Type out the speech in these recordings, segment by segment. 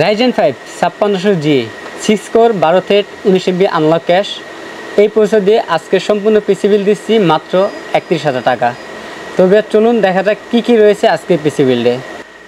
Ryzen 5 5600G 6 core 12 thread 19 MB unlock cash এই processor দিয়ে আজকে সম্পূর্ণ পিসি বিল্ড দিচ্ছি মাত্র ৩১,০০০ টাকা। তবে চলুন দেখা যাক কী রয়েছে আজকে পিসি বিল্ডে।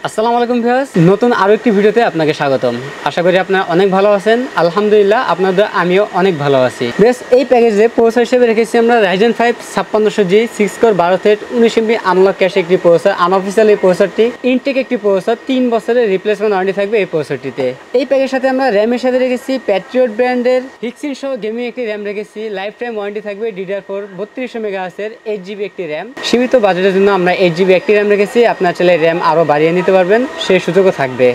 আসসালামু আলাইকুম ভিউয়ার্স, নতুন আরও একটি ভিডিওতে আপনাকে স্বাগতম। আশা করি আপনারা অনেক ভালো আছেন। আলহামদুলিল্লাহ আপনাদের আমিও অনেক ভালো আছি। বেশ, এই প্যাকেজে প্রসেসর হিসেবে রেখেছি আমরা Ryzen 5 5600G 6 core 12 thread 19 MB unlock cash একটি প্রসেসর। আনঅফিসিয়াল এই প্রসেসরটি ইনটেক একটি প্রসেসর, 3 বছরের রিপ্লেসমেন্ট ওয়ারেন্টি থাকবে এই প্রসেসরটিতে। এই প্যাকেজের সাথে আমরা র্যামের সাথে রেখেছি প্যাট্রিয়ট ব্র্যান্ডের হিক্সিন সহ গেমিং একটি র্যাম রেখেছি। লাইফ টাইম ওয়ারেন্টি থাকবে DDR4 3200 মেগাহার্টজের 8GB একটি র্যাম। সীমিত বাজেটের জন্য আমরা 8GB একটি র্যাম রেখেছি। আপনার চাইলে র্যাম আরও বাড়িয়ে নিতে পারবেন, সেই সুযোগও থাকবে।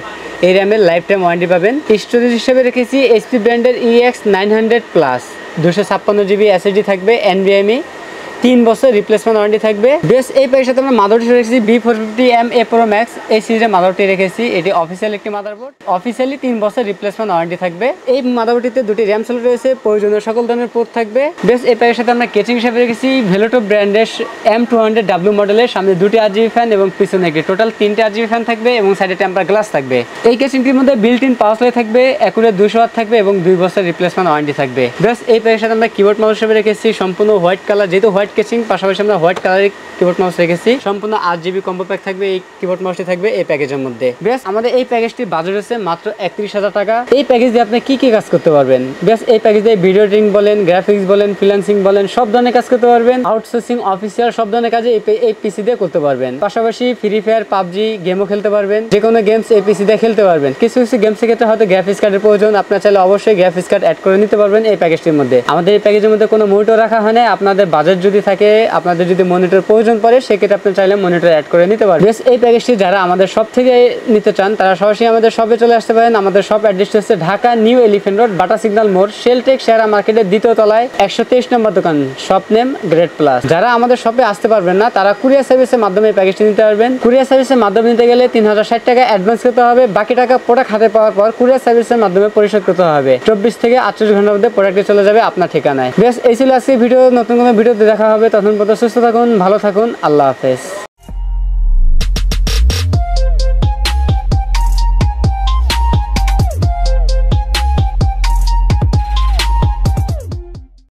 এই র্যামের লাইফ টাইম ওয়ারেন্টি পাবেন। স্টোরেজ হিসেবে রেখেছি HP ব্র্যান্ডের EX 900 প্লাস 256GB SSD থাকবে NVMe, 3 বছর রিপ্লেসমেন্ট ওয়ারেন্টি থাকবে। বেশ, এই প্যাকের সাথে আমরা মাদারবোর্ড রেখেছি B450MA Pro Max এই সিরিজের মাদারবোর্ডটি রেখেছি। এটি অফিসিয়াল একটি মাদারবোর্ড, অফিসিয়ালি 3 বছর রিপ্লেসমেন্ট ওয়ারেন্টি থাকবে। এই মাদারবোর্ডটিতে দুটি র্যাম স্লট রয়েছে, প্রয়োজনীয় সকল ধরনের পোর্ট থাকবে। বেশ, এই প্যাকের সাথে আমরা কেচিং হিসেবে রেখেছি ভেলোটো ব্র্যান্ডের M200W মডেলের, সামনে 2টি RGB ফ্যান এবং পিছনে একটি টোটাল 3টি RGB ফ্যান থাকবে এবং সাইডে টেম্পার গ্লাস থাকবে। এই কেচিংটির মধ্যে বিল্ট ইন পাওয়ার সাপ্লাই থাকবে, অ্যাকুরেট 200 ওয়াট থাকবে এবং 2 বছর রিপ্লেসমেন্ট ওয়ারেন্টি থাকবে। বেশ, এই প্যাকের সাথে আমরা কিবোর্ড মাউস হিসেবে রেখেছি সম্পূর্ণ হোয়াইট কালার, যেহেতু হোয়াইট কেচিং পাশাপাশি আমরা হোয়াইট কালারের কিবোর্ড মাউস রেখেছি। সম্পূর্ণ 8GB কম্বো প্যাক থাকবে, এই কিবোর্ড মাউসটি থাকবে এই প্যাকেজের মধ্যে। বেশ, আমাদের এই প্যাকেজটি বাজেট হচ্ছে মাত্র ৩১,০০০ টাকা। এই প্যাকেজ দিয়ে আপনি কি কাজ করতে পারবেন? বেশ, এই প্যাকেজ দিয়ে ভিডিও এডিটিং বলেন, গ্রাফিক্স বলেন, ফ্রিল্যান্সিং বলেন, সব ধরনের কাজ করতে পারবেন। আউটসোর্সিং, অফিসিয়াল সব ধরনের কাজে এই পিসি দিয়ে করতে পারবেন। পাশাপাশি ফ্রি ফায়ার, পাবজি গেমও খেলতে পারবেন। যে কোনো গেমস এই পিসি দিয়ে খেলতে পারবেন। কিছু গেমসের ক্ষেত্রে হয়তো গ্রাফিক্স কার্ডের প্রয়োজন, আপনার চাইলে অবশ্যই গ্রাফিক্স কার্ড অ্যাড করে নিতে পারবেন এই প্যাকেজটির মধ্যে। আমাদের এই প্যাকেজের মধ্যে কোনো মনিটর রাখা হয় না। আপনাদের বাজেট যদি থাকে, আপনাদের যদি মনিটর প্রয়োজন পড়ে, সেক্ষেত্রে আপনি চাইলে মনিটর অ্যাড করে নিতে পারবেন। বেশ, এই প্যাকেজটি যারা আমাদের শপ থেকে নিতে চান তারা সরাসরি আমাদের শপে চলে আসতে পারেন। আমাদের শপ অ্যাড্রেসটি হচ্ছে ঢাকা নিউ এলিফ্যান্ট রোড, বাটা সিগন্যাল মোড়, শেলটেক শেয়ারা মার্কেটের 2য় তলায় 123 নম্বর দোকান, শপ নেম গ্রেড প্লাস। যারা আমাদের শপে আসতে পারবেন না তারা কুরিয়ার সার্ভিসের মাধ্যমে এই প্যাকেজটি নিতে পারবেন। কুরিয়ার সার্ভিসের মাধ্যমে নিতে গেলে 3060 টাকা অ্যাডভান্স করতে হবে। বাকি টাকা প্রোডাক্ট হাতে পাওয়ার পর কুরিয়ার সার্ভিসের মাধ্যমে পরিশোধ করতে হবে। 24 থেকে 48 ঘন্টার মধ্যে প্রোডাক্টটি চলে যাবে আপনার ঠিকানায়। বেশ, এই ছিল আজকে ভিডিও। নতুন কোনো ভিডিওতে দেখা হবে। তখন পর্যন্ত সুস্থ থাকুন, ভালো থাকুন, আল্লাহ হাফেজ।